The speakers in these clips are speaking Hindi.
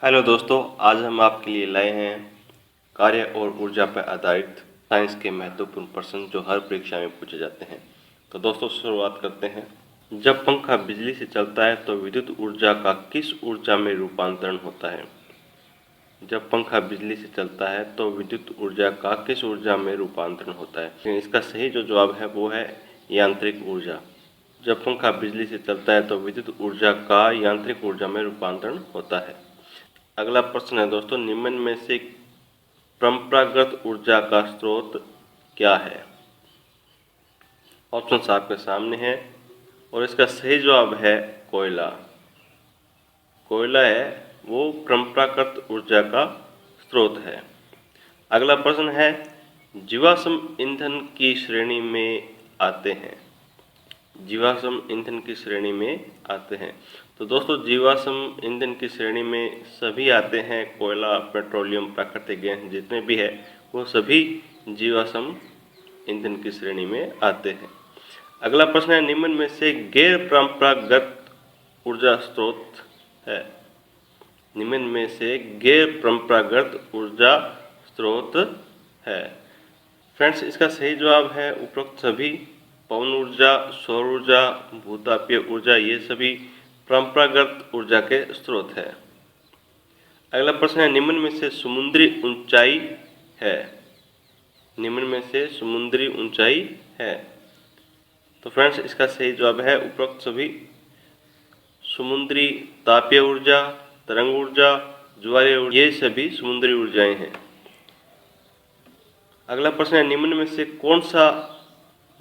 हेलो दोस्तों, आज हम आपके लिए लाए हैं कार्य और ऊर्जा पर आधारित साइंस के महत्वपूर्ण प्रश्न जो हर परीक्षा में पूछे जाते हैं। तो दोस्तों शुरुआत करते हैं। जब पंखा बिजली से चलता है तो विद्युत ऊर्जा का किस ऊर्जा में रूपांतरण होता है? जब पंखा बिजली से चलता है तो विद्युत ऊर्जा का किस ऊर्जा में रूपांतरण होता है? इसका सही जो जवाब है वो है यांत्रिक ऊर्जा। जब पंखा बिजली से चलता है तो विद्युत ऊर्जा का यांत्रिक ऊर्जा में रूपांतरण होता है। अगला प्रश्न है दोस्तों, निम्न में से परंपरागत ऊर्जा का स्रोत क्या है? ऑप्शन आपके सामने है और इसका सही जवाब है कोयला। कोयला है वो परंपरागत ऊर्जा का स्रोत है। अगला प्रश्न है, जीवाश्म ईंधन की श्रेणी में आते हैं। जीवाश्म ईंधन की श्रेणी में आते हैं। तो दोस्तों जीवाश्म ईंधन की श्रेणी में सभी आते हैं, कोयला, पेट्रोलियम, प्राकृतिक गैस जितने भी है वो सभी जीवाश्म ईंधन की श्रेणी में आते हैं। अगला प्रश्न है, निम्न में से गैर परंपरागत ऊर्जा स्रोत है। निम्न में से गैर परंपरागत ऊर्जा स्रोत है। फ्रेंड्स, इसका सही जवाब है उपरोक्त सभी। पवन ऊर्जा, सौर ऊर्जा, भूतापीय ऊर्जा ये सभी परंपरागत ऊर्जा के स्रोत है। अगला प्रश्न है, निम्न में से समुद्री ऊंचाई है। निम्न में से समुद्री ऊंचाई है। तो फ्रेंड्स, इसका सही जवाब है उपरोक्त सभी। समुद्री तापीय ऊर्जा, तरंग ऊर्जा, ज्वारीय ऊर्जा ये सभी समुद्री ऊर्जाएं हैं। अगला प्रश्न है, निम्न में से कौन सा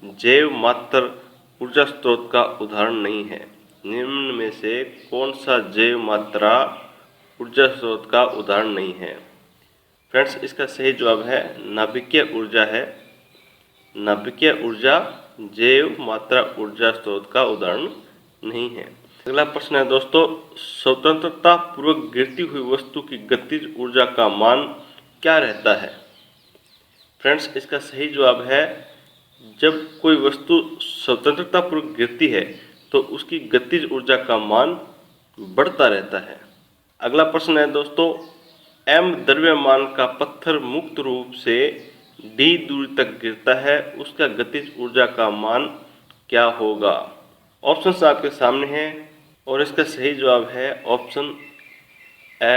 जैव मात्र ऊर्जा स्रोत का उदाहरण नहीं है? निम्न में से कौन सा जैव मात्रा ऊर्जा स्रोत का उदाहरण नहीं है? फ्रेंड्स, इसका सही जवाब है नाभिकीय ऊर्जा है। नाभिकीय ऊर्जा जैव मात्रा ऊर्जा स्रोत का उदाहरण नहीं है। अगला प्रश्न है दोस्तों, स्वतंत्रता पूर्वक गिरती हुई वस्तु की गतिज ऊर्जा का मान क्या रहता है? फ्रेंड्स, इसका सही जवाब है जब कोई वस्तु स्वतंत्रतापूर्वक गिरती है तो उसकी गतिज ऊर्जा का मान बढ़ता रहता है। अगला प्रश्न है दोस्तों, m द्रव्यमान का पत्थर मुक्त रूप से d दूरी तक गिरता है, उसका गतिज ऊर्जा का मान क्या होगा? ऑप्शंस आपके सामने हैं और इसका सही जवाब है ऑप्शन ए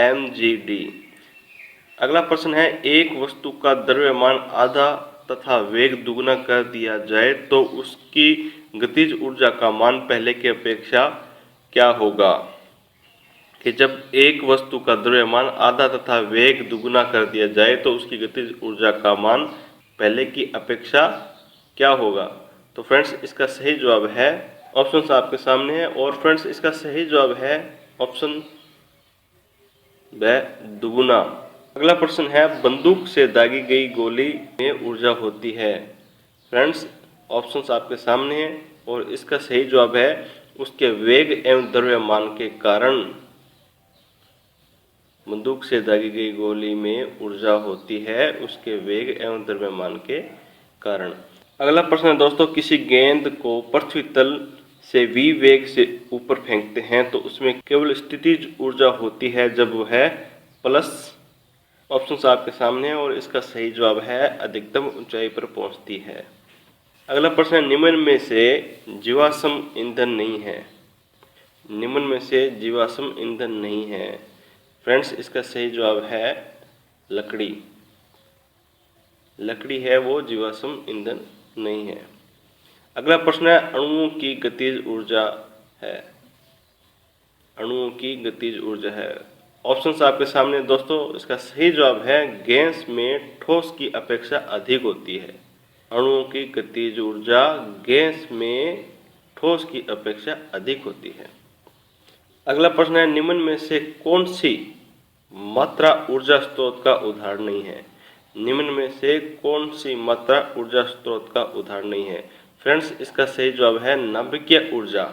mgd। अगला प्रश्न है, एक वस्तु का द्रव्यमान आधा तथा वेग दुगना कर दिया जाए तो उसकी गतिज ऊर्जा का मान पहले की अपेक्षा क्या होगा? कि जब एक वस्तु का द्रव्यमान आधा तथा वेग दुगना कर दिया जाए तो उसकी गतिज ऊर्जा का मान पहले की अपेक्षा क्या होगा? तो फ्रेंड्स, इसका सही जवाब है, ऑप्शन आपके सामने है और फ्रेंड्स इसका सही जवाब है ऑप्शन ब दुगुना। अगला प्रश्न है, बंदूक से दागी गई गोली में ऊर्जा होती है। फ्रेंड्स, ऑप्शंस आपके सामने हैं और इसका सही जवाब है उसके वेग एवं द्रव्यमान के कारण। बंदूक से दागी गई गोली में ऊर्जा होती है उसके वेग एवं द्रव्यमान के कारण। अगला प्रश्न है दोस्तों, किसी गेंद को पृथ्वी तल से v वेग से ऊपर फेंकते हैं तो उसमें केवल स्थितिज ऊर्जा होती है जब वह प्लस। ऑप्शंस आपके सामने है और इसका सही जवाब है अधिकतम ऊंचाई पर पहुंचती है। अगला प्रश्न है, निम्न में से जीवाश्म ईंधन नहीं है। निम्न में से जीवाश्म ईंधन नहीं है। फ्रेंड्स, इसका सही जवाब है लकड़ी। लकड़ी है वो जीवाश्म ईंधन नहीं है। अगला प्रश्न है, अणुओं की गतिज ऊर्जा है। अणुओं की गतिज ऊर्जा है। ऑप्शंस आपके सामने दोस्तों, इसका सही जवाब है गैस में ठोस की अपेक्षा अधिक होती है। अणुओं की गतिज ऊर्जा गैस में ठोस की अपेक्षा अधिक होती है। अगला प्रश्न है, निम्न में से कौन सी मात्रा ऊर्जा स्रोत का उदाहरण नहीं है? निम्न में से कौन सी मात्रा ऊर्जा स्रोत का उदाहरण नहीं है? फ्रेंड्स, इसका सही जवाब है नाभिकीय ऊर्जा।